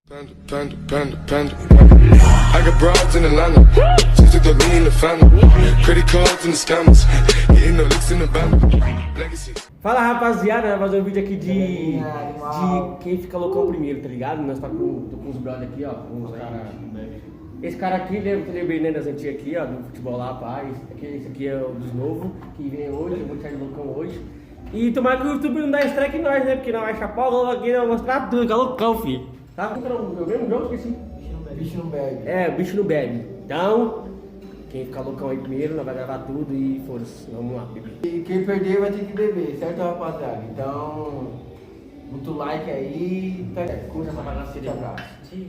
Panda. I got broads in Atlanta. Just took the lean in the family. Credit cards and the scammers. Getting no licks in the band. Legacy. Fala rapaziada, vai fazer um vídeo aqui de quem fica loucão primeiro, tá ligado? Nós tô com os brothers aqui, ó. Esse cara aqui, lembrei né, das antigas aqui, ó, do futebol lá, pá. Esse aqui é o dos novos, que vem hoje, eu vou deixar de loucão hoje. E tomara que o YouTube não dá strike em nós, né? Porque nós vai chapar o logo aqui, nós vamos mostrar tudo, que é loucão, filho. Tá? O mesmo jogo, esqueci. Bicho não bebe. É, o bicho não bebe. Então, quem ficar loucão aí primeiro, nós vai gravar tudo e foda-se. Vamos lá, bebê. E quem perder vai ter que beber, certo, rapaziada? Então, muito like aí. Curta essa bagaceira aí.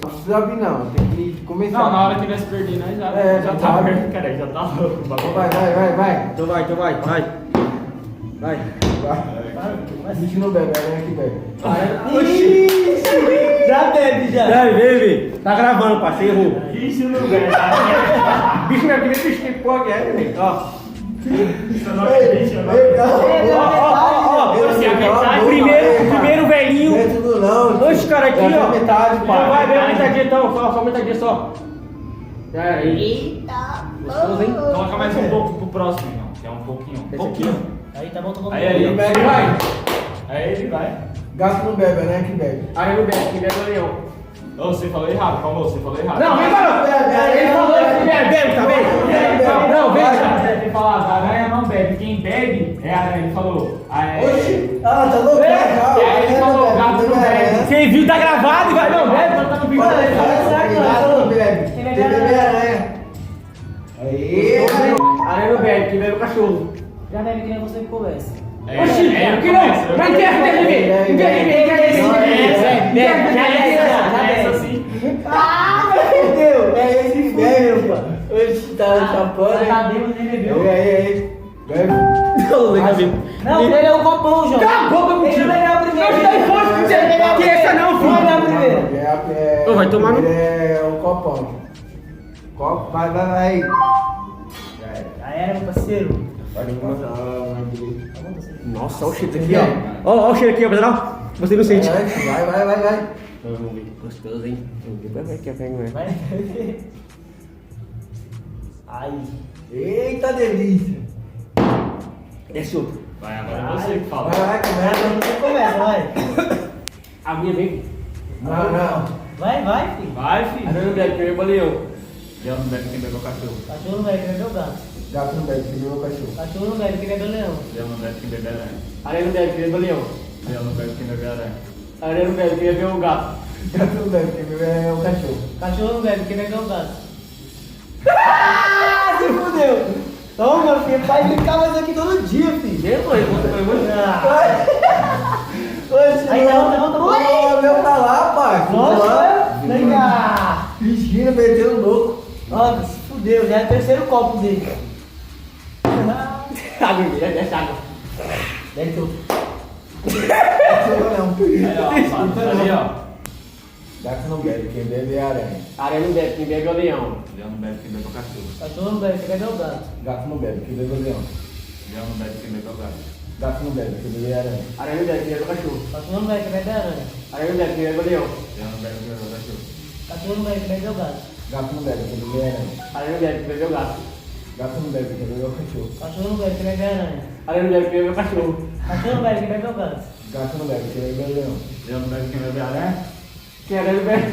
Não precisa abrir não, tem que começar. Não, na hora que nós perder, nós já. É, já tá aberto, cara, já tá louco. Então vai. Então vai. Vai. Bicho não bebe, é que bebe. Já bebe, já. Bebe. Tá gravando, parceiro. Bicho não bebe. Bicho não é primeiro bicho que pode, é, velho. Ó. Primeiro velhinho. Não é tudo não. Dois caras aqui, ó. Metade, Então pai. vai, bebe metadinha então, só metadinha só. Eita! Gostoso, hein? Coloca mais um pouco pro próximo, não. Que é um pouquinho. Esse aqui, Aí tá bom, tá bom. Aí, Ele bebe, vai. Aí ele vai. Gato não bebe, né? Que bebe. Aí não bebe, quem bebe é o leão. Ô, você falou errado, calma, você falou errado. Não, vem falou. Ele falou que bebe, tá vendo? Não, vem. Você tem falado, a aranha não bebe. Quem bebe é a aranha, ele falou. Oxi! Ah, tá louco? Aí ele falou, gato não bebe. Você viu, tá gravado e vai. Não, bebe, tá no vídeo. Gato não bebe. Tem bebê aranha. Aí! Aranha não bebe, quem bebe é o cachorro. Já deve que nem você que começa. Oxi, que não? Mas quem é que deve É assim. Ah, Entendeu? É esse que bebe, pá. Oxi, tá chapando. tá bêbado, nem bebeu. Aí. Bebe. Não, o dele é o copão, João. Cala a boca, Ele mentira. vai ganhar primeiro. Não, sai fora, que essa não, filho. Vai ganhar primeiro. Ô, vai tomar no- É o copão. Copo, vai. Já era, meu parceiro. Pode passar, Nossa, olha o cheiro aqui, ó. Olha o cheiro aqui, ó, pessoal. Você não sente. Vai. Vamos ver. Gostoso, hein? Depois vai que pega, né? Vai. Ai. Eita delícia. Desce outro. Vai, agora é você que fala. Vai, começa. Você começa, vai. A minha vem. Não. Vai, filho. Vai, filho. Aranha não bebe, quem bebe é o leão. Leão não bebe, quem bebe é o cachorro. Cachorro não bebe, que bebe o gato. Gato não bebe, que meu cachorro. Cachorro não bebe, que bebe o leão. Leão não bebe, quem bebe é aranha. Aranha não bebe, quem bebe é o leão. Leão não bebe, quem bebe é aranha. Aranha não bebe, quem bebe é o gato. Gato não bebe, que meu é o cachorro. Cachorro não bebe, que bebe o gato. Ah, se fudeu. Toma, filho. Vai brincar mais aqui todo dia, filho. Depois, Oxe, aí tá bom. Ô, meu pra lá, pai. Nossa, vem cá. Cristina meteu louco. Nossa, se fudeu. Já é o terceiro copo dele. Água, desce água. Deve tudo. Aí, ó, tá ali, ó. Gato não bebe, quem bebe é aranha. Aranha não bebe, quem bebe é o leão. Leão não bebe, quem bebe é o cachorro. Cachorro não bebe, que bebe o gato. Gato não bebe, quem bebe é o leão. Leão não bebe, quem bebe é o gato. Gato não bebe, quem bebe é aranha. Aranha não bebe, quem bebe é o cachorro. Cachorro não bebe, que bebe a aranha. Aranha não bebe, quem bebe é o leão. Leão não bebe, quem bebe é o cachorro. Cachorro não bebe, que bebe o gato. Gato não bebe, quem bebe é aranha. Aranha não bebe, quem bebe é o gato. Gato não bebe, quem bebe é o cachorro. Cachorro não bebe, que bebe a aranha. Aranha não bebe, quem bebe é o cachorro. Cachorro não bebe, que bebe o gato. Gato não bebe, quem bebe é o leão. Leão não bebe, quem bebe é aranha. Quem aranha não bebe?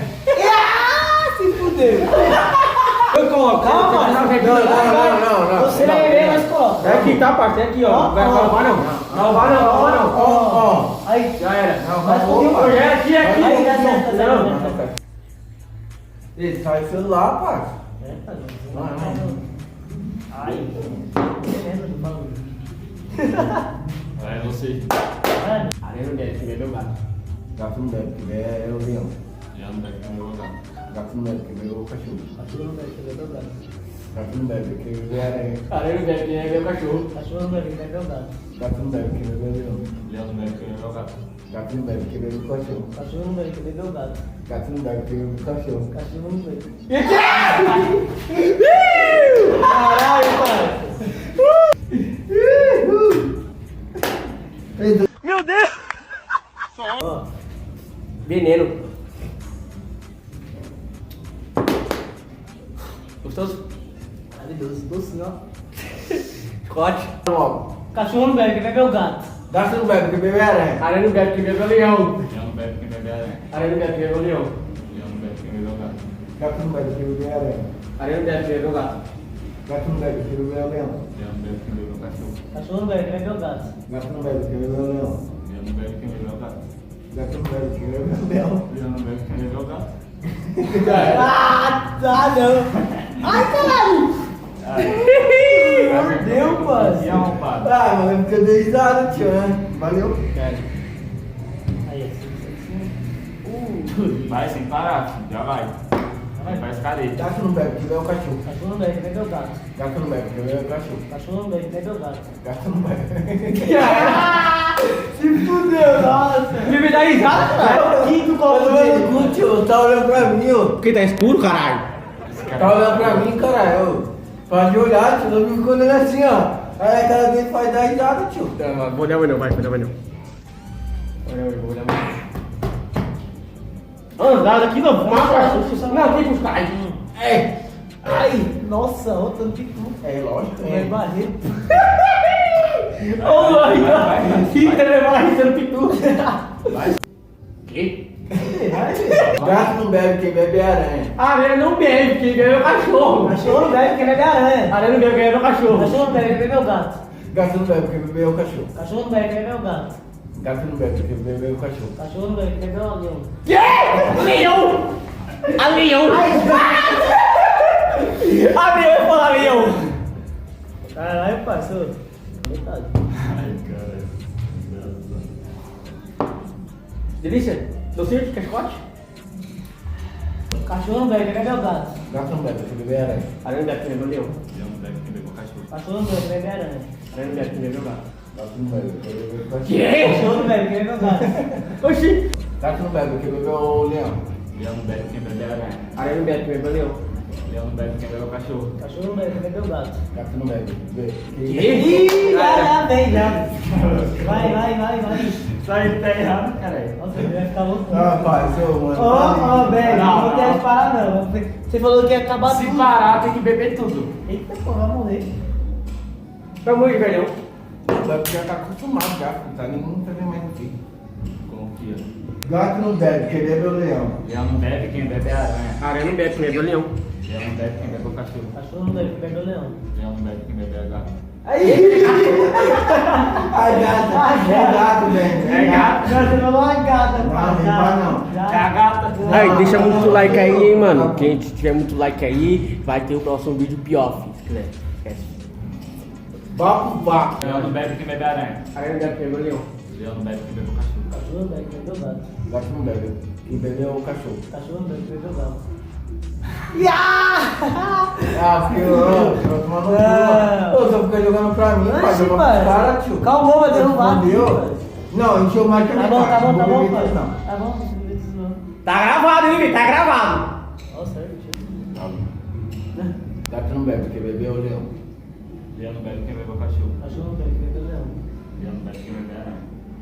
Se fudeu. Eu coloco. Calma, Não. Você vai beber, mas coloca. É aqui, tá, parceiro? É aqui, ó. Vai roubar não. Não roubar não. Ó. Aí. Já era. Mas fudeu. Ô, já era aqui. Aí, dá certo, tá Não. certo. Ele sai o celular, pai. Ai. Lembra do bagulho? Vai, você. Aranha não bebe, quem bebe é o gato. Gato não bebe, quem bebe é o leão. Leão não bebe, quem bebe é o gato. Gato não bebe, quem bebe é o cachorro. Cachorro não bebe, que bebe o gato. Gato não bebe, quem bebe é a aranha. Aranha não bebe, quem bebe é o cachorro. Cachorro não bebe, que bebe o gato. Gato não bebe, quem bebe é o leão. Leão não bebe, quem bebe é o gato. Gato não bebe, quem bebe é o cachorro. Cachorro não bebe, que bebe o gato. Gato não bebe, quem bebe é o cachorro. Cachorro não bebe. Caralho, pai. Meu Deus! Veneno. Gostoso? Maravilhoso, docinho, ó. Scott. Logo. Cachorro não bebe, quem bebe é o gato. Gato não bebe, quem bebe é aranha. Aranha não bebe, quem bebe é o leão. Leão não bebe quem bebe aranha. Aranha não bebe, quem bebe é o leão. Leão não bebe quem bebe o gato. Gato não bebe, quem bebe é aranha. Aranha não bebe, quem bebe é o gato. Gato não bebe, quem bebe é o leão. Leão não bebe quem bebe o cachorro. Cachorro não bebe, quem bebe é o gato. Gato não bebe, quem bebe é o leão. Leão não bebe quem bebe o gato. Gato não bebe, quem bebe é o leão. Leão não bebe quem bebe o gato. Ah, tá não. Ai, caralho. Mordeu, parceiro. Leão, pá. Ah, mas é porque eu dei risada, tio, né? Valeu. Aí, assim. Vai sem parar, filho. Já vai. Vai, faz careta. Gato não bebe, quem bebe é o cachorro. Cachorro não bebe, quem bebe é o gato. Gato não bebe, quem bebe é o cachorro. Cachorro não bebe, quem bebe é o gato. Gato não bebe. Se fudeu, nossa. Me dá risada, caralho. Quinto Tá copo dele. olhando cu, tio, tá olhando pra mim, ó. Porque tá escuro, caralho. Tá olhando pra mim, caralho. Pode olhar, tio, não fica olhando assim, ó. Aí a cara dele faz dar risada, tio. Vou dar não, vai, vou dar não. Vou dar não. Andado aqui, não, fumar pra não, tem que buscar. É. Ai, nossa, outra não tem tudo. É lógico, Vai é. barrer. Ô, mãe, fica levando a risa no pitu. Que? Gato não bebe, quem bebe é aranha. Aranha não bebe, quem bebe é o cachorro. Cachorro não bebe, quem bebe é aranha. Aranha não bebe, quem bebe é o cachorro. Cachorro não bebe, quem bebe é o gato. Gato não bebe, quem bebe é o cachorro. Cachorro não bebe, quem bebe é o gato. Gato não bebe, quem bebe é o cachorro. Cachorro não bebe, quem bebe é o leão. Que? Leão! A leão! A leão vai falar leão! Caralho, parceiro. Metade. Ai, caralho. Delícia, docinho de cascote? Cachorro não bebe, quem bebe é o gato. Gato não bebe, quem bebe é aranha. Aranha não bebe, quem bebe é o leão. Leão não bebe quem bebe o cachorro. Cachorro não bebe, quem bebe é aranha. Aranha não bebe, quem bebe é o gato. Gato não bebe, quem bebe é o cachorro. Que? Cachorro não bebe, quem bebe é o gato. Oxi! Gato não bebe, quem bebe é o leão. Leão não bebe quem bebe aranha. Aranha não bebe, quem bebe é o leão. Leão não bebe quem bebe o cachorro. Cachorro não bebe, quem bebe é o gato. Gato não bebe, bebe. Que? Já vem, já. Vai. Sai tá errado, caralho. Nossa, ele vai ficar louco. Ah, pai, seu mano. Ô, velho, Não, não quero não. parar não. Você falou que ia acabar Se tudo. parar, tem que beber tudo. Eita, pô, vai morrer. Vamos aí, velhão. Deve porque já tá acostumado já, não tá nem fazendo mais aqui. Confia. Gato não bebe, quem bebe é o leão. Leão não bebe quem bebe aranha. Aranha não bebe, quem bebe é o leão. Leão não bebe quem bebe o cachorro. Cachorro não bebe, quem bebe é o leão. Leão não bebe quem bebe a gato. Aí! Ah, gato, é gato, velho. É gato. Já você falou uma gata, Não, pá. não vai não. É a gata. Aí, deixa muito like aí, hein, mano. Quem tiver muito like aí, vai ter o próximo vídeo pior, filho, se quiser. Esquece. Vapo, vapo. Leão não bebe quem bebe aranha. Aranha não bebe, quem bebe é o leão. Leão não bebe quem bebe o cachorro. Cachorro não bebe, quem bebe é o gato. Gato não bebe, quem bebe é o cachorro. Cachorro não bebe, quem bebe é o gato. Ah, porque eu tô tomando Não. cu. Ô, você fica jogando pra mim, pai, Oxi, jogando pai. pro cara, tio. Calma, vai derrubar aqui, Entendeu? pai. Não, encheu mais que a Tá minha bom, cara, não vou beber pai. tudo, não. Tá bom, não precisa disso não. Tá gravado, hein, filho? Tá gravado. Ó, certo. Gato não bebe, quem bebe é o leão. Leão não bebe quem bebe o cachorro. Cachorro não bebe, quem bebe é o leão. Leão não bebe quem bebe a aranha.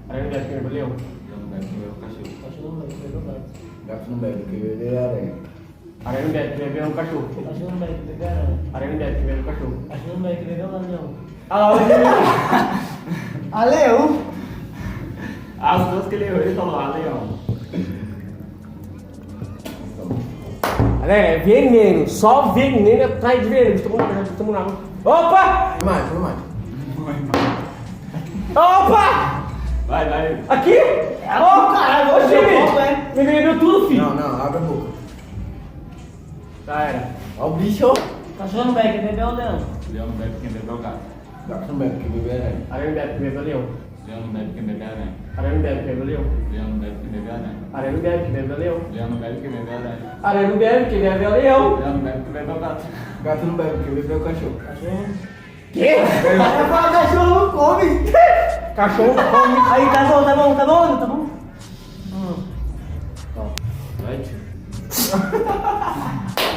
Aranha não bebe, quem bebe é o leão. Leão não bebe quem bebe o cachorro. Cachorro não bebe, quem bebe é o gato. Gato não bebe, quem bebe é a aranha. Aranha não bebe, quem bebe é o cachorro. Cachorro não bebe, quem bebe é a aranha. Aranha não bebe, quem bebe é o cachorro. Cachorro não bebe, quem bebe é o leão. Ah lá, olha ele. A leão? As duas que ele errou, ele falou, ah, leão. Galera, é veneno. Só veneno é atrás de veneno. Estamos na água. Opa! Foi mais. Opa! Vai. Aqui! Ó, caralho, ô Meu copo, é? time! Me vendeu tudo, filho. Não, abre a boca. Já era. Ó o bicho. Cachorro não bebe, quem bebe é o leão. Leão não bebe quem bebe o gato. Gato não bebe, quem bebe é a aranha. Aranha não bebe, quem bebe é o leão. Leão não bebe quem bebe a aranha. Aranha não bebe, quem bebe é o leão. Leão não bebe quem bebe a aranha. Aranha não bebe, quem bebe é o leão. Leão não bebe quem bebe a aranha. Aranha não bebe, quem bebe é o leão. Leão não bebe quem bebe o gato. Gato não bebe, quem bebe é o cachorro. Cachorro. Quê? Eu falo, cachorro não come. Cachorro come. Aí, tá bom. Vai, tio.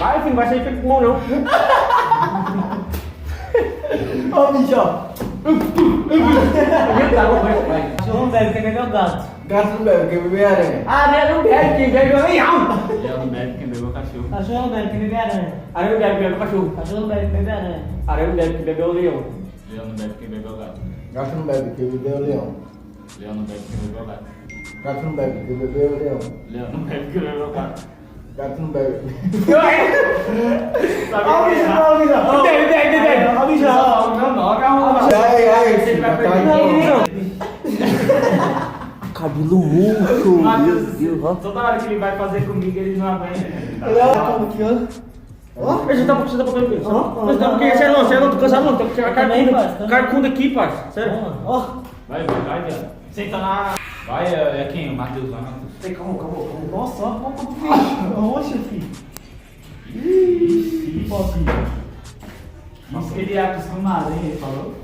Vai, filho, não vai sair feito com mão, não. Ó o bicho, ó. Vai. Cachorro não bebe, quem bebe é o gato. Gato não bebe, quem bebe é a aranha. Aranha não bebe, quem bebe é o leão. Leão não bebe quem bebe o cachorro. Cachorro não bebe, quem bebe é aranha. Aranha não bebe, quem bebe é o cachorro. Cachorro não bebe, quem bebe é aranha. Aranha não bebe, quem bebe é o leão. Leão não bebe, quem bebe é o gato. Gato não bebe, quem bebe é o leão. Leão não bebe, quem bebe é o gato. Gato não bebe, quem bebe é o leão. Leão não bebe, quem bebe é o gato. Gato não bebe. Sabe Ó o bicho, ó o bicho. Ó o bicho, ó. o meu nome, arruma. Ai, Você vai tá perder. aqui. Cabelo murcho, meu Matheus, Deus, ó. toda hora que ele vai fazer comigo, ele não aguenta. Como que eu? Ó. A gente tá botando o isso. Ó, Mas tá porque, você não tô cansado não, tá porque a Eu também, carcunda, parça, carcunda aqui, parça. Sério. Ó. Vai, viado. Senta na. Vai, é quem? O Matheus, vai, Matheus. Calma. Nossa, ó como tu fez. Oxe, filho. Ih, Fofinho. Isso que ele é acostumado, hein? Ele falou.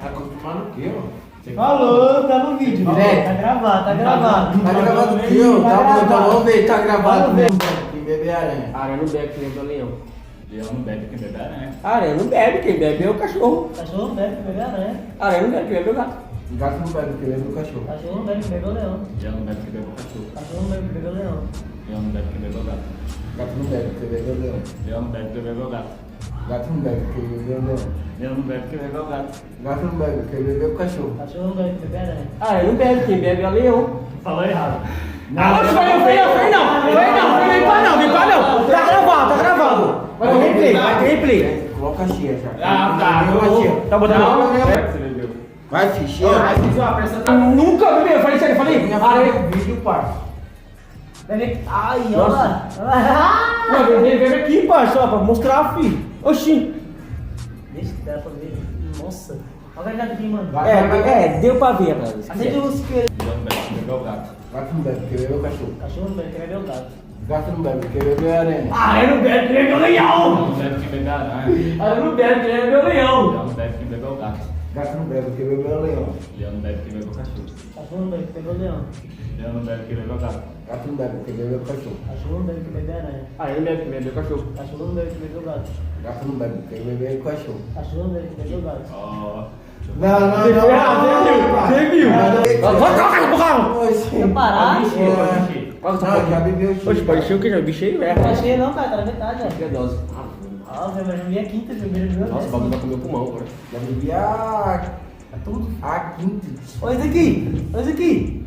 É acostumado o quê, ó? Você Falou, tá no vídeo. Direto. Tá gravado, tá gravado. Tá gravado o quê, ó? Tá Tá bom, gravado. vamos ver, tá gravado Vamos ver. mesmo. Quem bebe é aranha. Aranha não bebe, quem bebe é o leão. Leão não bebe, quem bebe é aranha. Aranha não bebe, quem bebe é o cachorro. Cachorro não bebe, quem bebe é aranha. Aranha não bebe, quem bebe é o gato. Gato não bebe, quem bebe é o cachorro. Cachorro não bebe, quem bebe é o leão. Leão não bebe, quem bebe é o cachorro. Cachorro não bebe, quem bebe é o leão. Leão não bebe, quem bebe é o gato. Gato não bebe, quem bebe é o leão. Leão não bebe, quem bebe é o gato. Gato não bebe, quem bebe é o leão. Leão não bebe, quem bebe é o gato. Gato não bebe, quem bebe é o cachorro. Cachorro não bebe, quem bebe é aranha. Aranha não bebe, quem bebe é o leão. Falou errado. Oxe, foi não. Vem pra não. Tá gravado. Vai ter replay. Coloca a chia já. Ah, tá. Tá botando Não, não. você bebeu. Vai, fichinha. Ai, fiz uma pressa. Nunca bebeu, eu falei sério, falei. Aranha. Vídeo, parça. Bebe. Ai, Nossa. olha. Não, bebe aqui, parça, ó, pra mostrar, filho. Oxi. Deixa o cara pra ver. Nossa. Olha o gato aqui, mano. Deu pra ver, cara. Acende o isqueiro. Leão não bebe, quem bebe é o gato. Gato não bebe, quem bebe é o cachorro. Cachorro não bebe, quem bebe é o gato. Gato não bebe, quem bebe é a aranha. Aranha não bebe, quem bebe é o leão. Leão não bebe, quem bebe é aranha. Aranha não bebe, quem bebe é o leão. Leão não bebe, quem bebe é o gato. Gato não bebe, quem bebe é o leão. Leão não bebe, quem bebe é o cachorro. Cachorro não bebe, quem bebe é o leão. Leão não bebe, quem bebe é o gato. Gato não bebe, quem bebe é o cachorro. Cachorro não bebe, quem bebe é aranha. Aranha não bebe, quem bebe é o cachorro. Cachorro não bebe, quem bebe é o gato. Gato não bebe, quem bebe é o cachorro. Cachorro não bebe, quem bebe é o gato. Ó. Não. Você viu? Vai trocar essa porra! Deixa eu parar, Pode encher, pode encher. Não, já bebeu o Oxe, pode encher o que? Já bicho aí, Não velho. tá cheio não, cara, tá na metade, ó. Que é dose. Nossa, mas eu vi a quinta, primeiro viu? Nossa, o bagulho vai comer o pulmão agora. Já bebi a... tudo. A quinta. Olha isso aqui, olha isso aqui.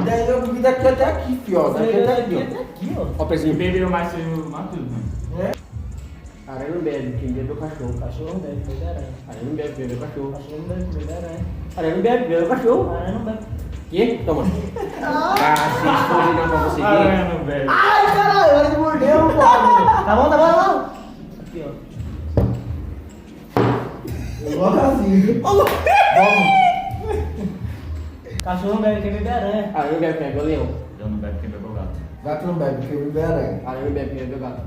Daí eu bebi daqui até aqui, fio. Daqui até aqui, ó. Até aqui, ó. Ó, Quem presinho. bebeu mais foi o Matheus, mano. Aranha não bebe, quem bebe é o cachorro. Cachorro não bebe, quem bebe é aranha. Aranha não bebe, quem bebe é o cachorro. Cachorro não bebe, quem bebe é aranha. Aranha não bebe, quem bebe é o cachorro. Aranha não bebe. Que? Toma. Ah, se esconde não pra você ver. Aranha não bebe. Ai, caralho, hora de morder, pô. Tá bom, tá bom. Aqui, ó. Igualzinho. Vamos. Cachorro não bebe, quem bebe é aranha. Aranha não bebe, quem bebe é o leão. Leão não bebe, quem bebe é o gato. Gato não bebe, quem bebe é a aranha. Aranha não bebe, quem bebe é o gato.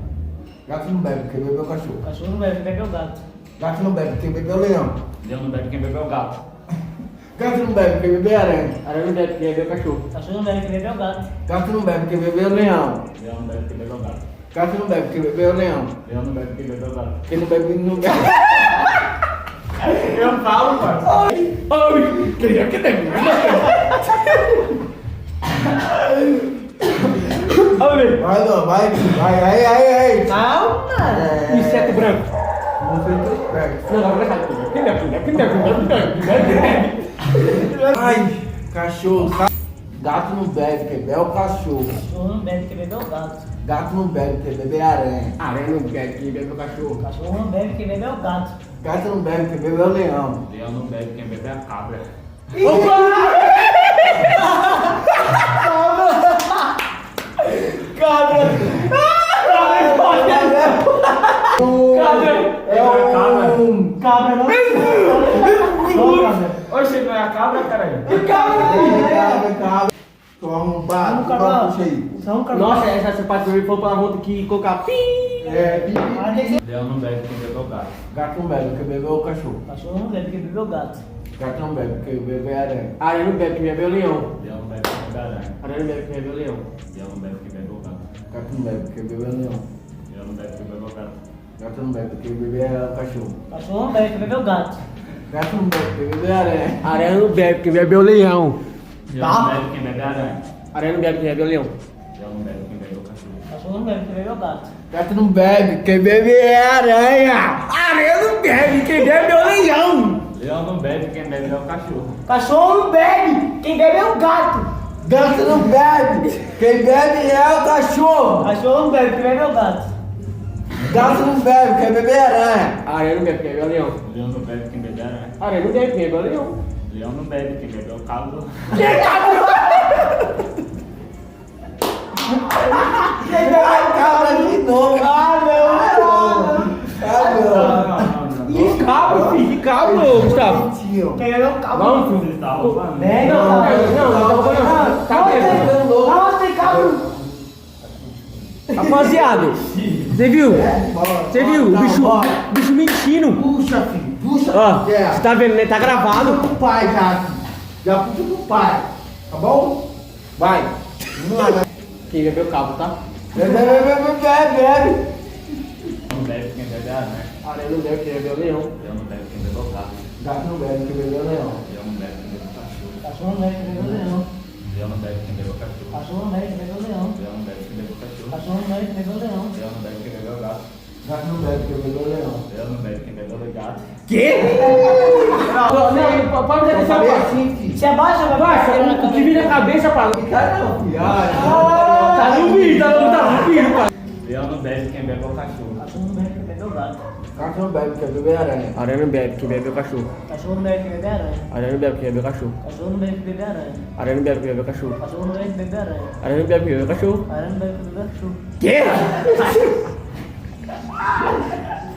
Gato não bebe, quem bebe é o cachorro. Cachorro não bebe, quem bebe é o gato. Gato não bebe, quem bebe é o leão. Leão não bebe, quem bebe é o gato. Gato não bebe, quem bebe é a aranha. Aranha não bebe, quem bebe é o cachorro. Cachorro não bebe, quem bebe é o gato. Gato não bebe, quem bebe é o leão. Leão não bebe, quem bebe é o gato. Gato não bebe, quem bebe é o leão. Leão não bebe, quem bebe é o gato. Quem não bebe, não bebe. Eu falo, parceiro. Ai, queria que tem. Olha, velho. Vai, não, vai. Aí. Calma. Inseto branco. Não fez teu esperto. Não, não, não. Quem bebe? Ai, cachorro. Gato não bebe, quem bebe é o cachorro. Cachorro não bebe, quem bebe é o gato. Gato não bebe, quem bebe é a aranha. Aranha não bebe, quem bebe é o cachorro. Cachorro não bebe, quem bebe é o gato. Gato não bebe, quem bebe é o leão. Leão não bebe, quem bebe é a cabra. Cabra não. Não, cabra. Oxe, não é a cabra, caralho? Cabra. Tô arrombado. Nunca não. Puxa aí. São cabra. Nossa, essa parte do foi pra volta que colocar pi. É, pipi. Ah, tem que ser. Leão não bebe, quem bebe é o gato. Gato não bebe, quem bebe é o cachorro. Cachorro não bebe, quem bebe é o gato. Gato não bebe, quem bebe é a aranha. Aranha não bebe, quem bebe é o leão. Leão não bebe, quem bebe é a aranha. Aranha não bebe, quem bebe é o leão. Leão não bebe, quem bebe é o gato. Gato não bebe, quem bebe é o leão. Leão não bebe, quem bebe é o gato. Gato não bebe, quem bebe é o cachorro. Cachorro não bebe, quem bebe é o gato. Gato não bebe, quem bebe é a aranha. Aranha não bebe, quem bebe é o leão. Leão não bebe, quem bebe é a aranha. Aranha não bebe, quem bebe é o leão. Leão não bebe, quem bebe é o cachorro. Cachorro Cachorro não bebe, quem bebe é o gato. Gato não bebe, quem bebe é aranha. Aranha não bebe, quem bebe é o leão. Leão não bebe, quem bebe é o cachorro. Cachorro não bebe, quem bebe é o gato. Gato não bebe, quem bebe é o cachorro. Cachorro não bebe, quem bebe é o gato. Gato não bebe, quem bebe é aranha. Aranha não bebe, quem bebe é o leão. Leão não bebe, quem bebe é aranha. Aranha não bebe, quem bebe é o leão. Leão não bebe, quem bebe é o cavalo. Quem bebe é cabra de novo. Que cabra, filho, que cabra, Gustavo. Tio. Quem bebe é o cabra. Vamos, Você tá roubando? Bebe o Não, cabra. não tá roubando. Tá mesmo. Não, tem cabra. Rapaziada, você viu? Você viu? O bicho mentindo. Puxa, filho, puxa. Ó, você tá vendo, né? Tá gravado. Pro pai já. Já puxa pro pai. Tá bom? Vai. Vamos lá, né? Quem bebeu o cabo, tá? Bebe. Não bebe, quem bebe é aranha. Aranha não bebe, quem bebe é o leão. Leão não bebe, quem bebe é o gato. Gato não bebe, quem bebe é o leão. Leão não bebe, quem bebe é o cachorro. Cachorro não bebe, quem bebe é o leão. Leão não bebe, quem bebe é o cachorro. Cachorro não bebe, quem bebe é o leão. Leão não bebe, quem bebe é o cachorro. Cachorro não bebe, quem bebe é o leão. Leão não bebe, quem bebe é o gato. Gato não bebe, quem bebe é o leão. Leão não bebe, quem bebe é o gato. Quê? Não, pode Eu deixar falei baixo. assim, filho. Você abaixa, vai Baixa, baixar. o que vira a cabeça, pai. Cara, não, filho. Tá no vídeo, tá no vídeo, pai. Leão não bebe, quem bebe é o cachorro. Cachorro não bebe, quem bebe é o gato. Gato não bebe, quem bebe é aranha. Aranha não bebe, quem bebe é o cachorro. Cachorro não bebe, quem bebe é aranha. Aranha não bebe, quem bebe é o cachorro. Cachorro não bebe, quem bebe é aranha. Aranha não bebe, quem bebe é o cachorro. Cachorro não bebe, quem bebe é aranha. Aranha não bebe, quem bebe é o cachorro. Aranha não bebe, quem bebe é cachorro. Quê?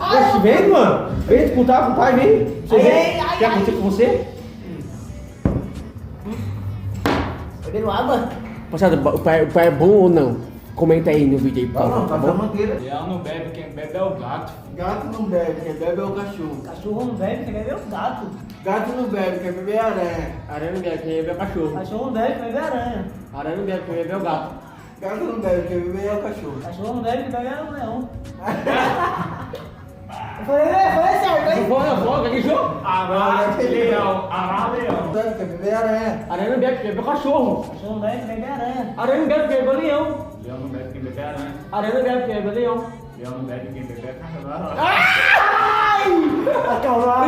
Oxe, vem, mano. Vem disputar com o pai, vem. Você vem? Quer acontecer com você? Bebendo água? Passada, o pai é bom ou não? Comenta aí no vídeo aí, por Não, favor, não, tá tá bom? manteira. Leão não bebe, quem bebe é o gato. Gato não bebe, quem bebe é o cachorro. Cachorro não bebe, quem bebe é o gato. Gato não bebe, quem bebe é aranha. Aranha não bebe, quem bebe é o cachorro. Cachorro não bebe, quem bebe é aranha. Aranha não bebe, quem bebe é o gato. Gato não bebe, quem bebe é o cachorro. Cachorro não bebe, quem bebe é o leão. Eu falei certo, hein? Bora, bora, que jogo? Ará, leão. Ará, leão. Bebe, quem bebe é aranha. Aranha não bebe, quem bebe é o cachorro. Cachorro não bebe, quem bebe é aranha. Aranha não bebe, quem bebe é o leão. Leão não bebe, quem bebe é aranha. Aranha não bebe, quem bebe é o leão. Leão não bebe, quem bebe é cavalo. Vai acabar,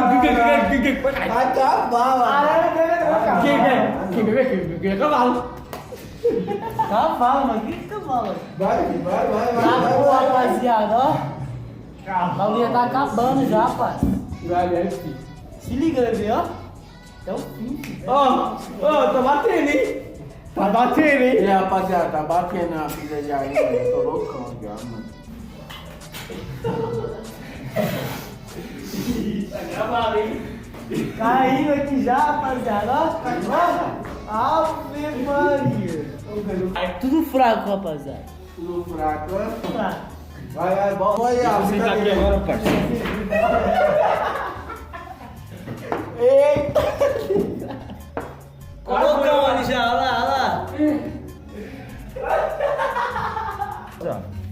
Aranha bebe é Quem cavalo. bebe? Quem bebe? Quem bebe é cavalo. Cavalo, mano. Que cavalo? Vai. Tá bom, rapaziada, ó. A bagulho tá acabando já, rapaz. Vai, né, filho? Se liga, bebê, ó. Até o fim, filho. Ó, tá batendo, hein? Tá batendo, E hein? aí, rapaziada, tá batendo a filha já ainda. Eu tô loucão já, mano. Tá gravado, hein? Caindo aqui já, rapaziada, ó. Ave Maria. Tudo fraco, rapaziada. Tudo fraco, né? Fraco. Vai, bora aí, ó. Você tá aqui agora, parceiro. Eita! Colocou ali já, olha lá.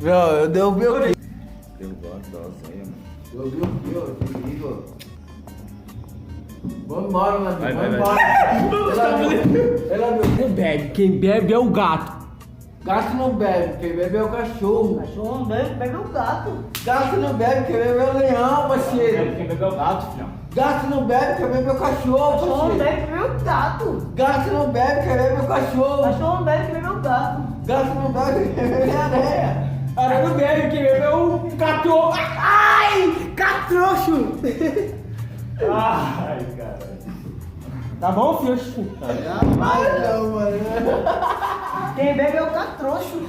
Meu, eu derrubei o quê? Eu gosto da oceia, mano. Eu vi o quê, ó? Que lindo. Vamos embora, mano. Vai, Vamos vai. embora. Ela Não bebe, quem bebe é o gato. Gato não bebe, quem bebe é o cachorro. Cachorro não bebe, bebe o gato. Gato não bebe, quem bebe é o leão, parceiro. Quem bebe é o gato, filhão. Gato não bebe, quem bebe é o cachorro, Cachorro não parceiro. bebe, bebe o gato. Gato não bebe, quem bebe é o cachorro. Cachorro não bebe, bebe o gato. Gato não bebe, quem bebe é a aranha. Aranha não bebe, quem bebe é o cachorro. Ai, catrouxo. Ai, cara. Tá bom, filho? Ai, não, mano. Quem bebe é o catrouxo.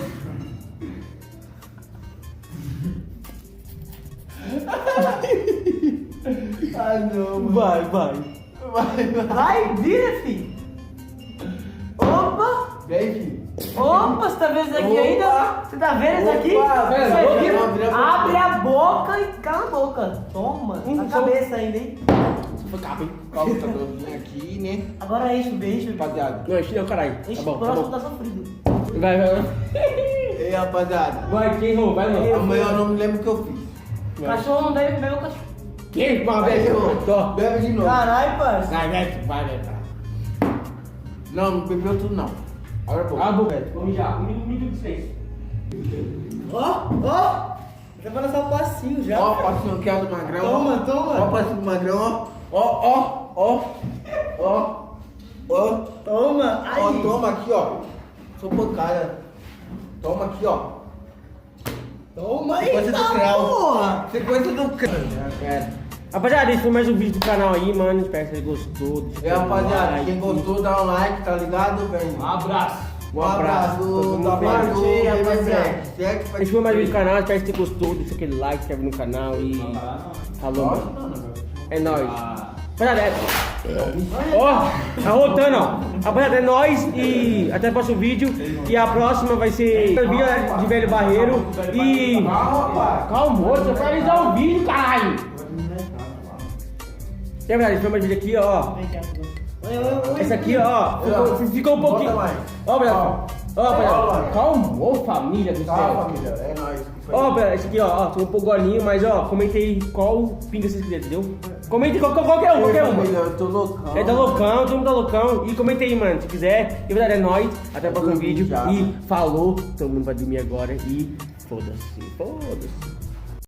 Ai, não, mano. Vai. Vai, vira, filho. Opa! Vem, filho. Opa, você tá vendo isso aqui Opa! ainda? Você tá vendo isso aqui? Opa, Você vendo? vira, Abre a boca. abre a boca e cala a boca. Toma, na cabeça ainda, hein? Foi cabo, hein? Computadorzinho aqui, né? Agora enche o beijo. Rapaziada. Não, enche não, caralho. Tá Enche bom, o tá próximo bom. tá sofrido. Vai. Ei, rapaziada. Vai, quem errou? Vai, não. Amanhã eu não me lembro o que eu fiz. Cachorro não deve comer o cachorro. Quem? Uma vez, Errou. Tó. Bebe de novo. Caralho, parceiro. Vai. Não, não bebeu tudo não. Abre a boca. Ah, bom, velho. Vamos já. Um minuto de silêncio. Ó. Já vai lançar o passinho já. Ó, passinho aqui, ó, do magrão. Toma, toma. Ó, passinho do magrão, ó. Ó. Toma. Aí. Ó, toma aqui, ó. Sou pancada. Toma aqui, ó. Toma aí, Sequência do crau. porra. Sequência do crau. Rapaziada, esse foi mais um vídeo do canal aí, mano. Espero que vocês gostou. E rapaziada, quem gostou, dá um like, tá ligado, velho? Um abraço. Um abraço todo da mundo parte do bem. rapaziada. Esse foi mais um vídeo do canal. Espero que vocês gostou. Deixa aquele like, se inscreve no canal e. Falou, mano. É nóis. Rapaziada, ó, tá voltando, ó. Rapaziada, é nóis e até o próximo vídeo. E a próxima vai ser o vídeo de Velho Barreiro. E. Calma, moço, eu quero realizar um vídeo, caralho. E rapaziada, esse foi mais um vídeo aqui, ó. Esse aqui, ó, ficou um pouquinho. Bota mais. Ó, rapaziada. Ó, rapaziada. Calma, ô família do Tá, céu. família, é nóis. Ó, rapaziada, esse aqui, ó, ficou um pouco golinho, mas ó, comenta aí qual pinga vocês quiserem, entendeu? Comenta qualquer um, qualquer um. Família, eu tô loucão. É da loucão, todo mundo tá loucão. E comenta aí, mano, se quiser. E verdade, é nóis. Até o próximo vídeo. Já. E falou. Todo mundo vai dormir agora. E foda-se. Foda-se.